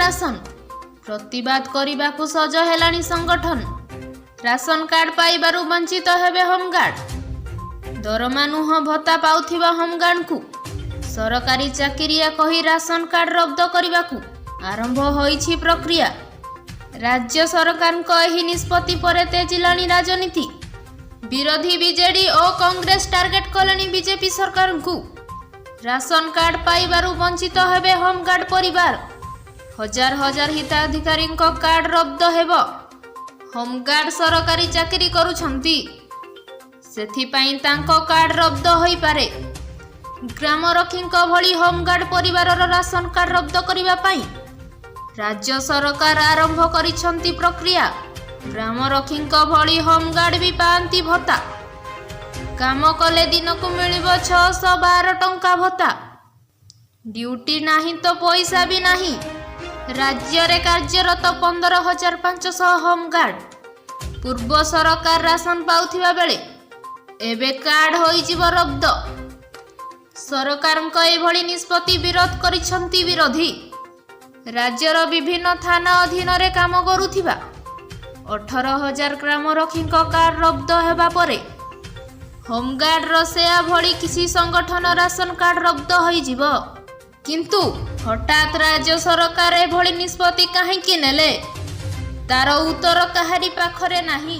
Ration प्रतिवाद करने सज हेलानी संगठन। राशन कार्ड पाइबारु वंचित हेबे होमगार्ड। दरमा नुह भत्ता पाउथिबा होमगार्ड को सरकारी चाकरिया कही राशन कार्ड रद्द करने को आरंभ होईछि प्रक्रिया। राज्य सरकार को एही निष्पत्ति पर तेजिलानी राजनीति। विरोधी बीजेडी और कांग्रेस टार्गेट कलेनी बीजेपी सरकार को। राशन कार्ड पाइबारु वंचित हेबे होमगार्ड परिवार। हजार हजार हिताधिकारी कार्ड रद्द हेबो। होमगार्ड सरकारी चाकरी करुछंती, सेथिपाई तांको कार्ड रद्द होई पारे। ग्रामरक्षींक भली होमगार्ड परिवारर राशन कार्ड रद्द करिबा पाई राज्य सरकार आरंभ करिछंती प्रक्रिया। ग्रामरक्षींक भली होमगार्ड भी पांती भत्ता। काम कले दिन को मिलिबो 612 टंका भत्ता। ड्यूटी नाही तो पैसा भी नाही। राज्य रे कार्यरत 15,500 होमगार्ड। पूर्व सरकार राशन पाउथिबा बेले एबे कार्ड होइजिबो रद्द। सरकारଙ୍କ एभली निष्पत्ति विरोध करिछंती विरोधी। राज्यर विभिन्न थाना अधीन रे काम करुथिबा 18,000 ग्रामरक्षींक कार्ड रद्द हेबा परे होमगार्ड रसेया भली किसी संगठन राशन कार्ड रद्द होइजिबो। किंतु हठात राज्य सरकार एभली निष्पत्ति काहेकि नेले तार उत्तर काहारी पाखरे नाही।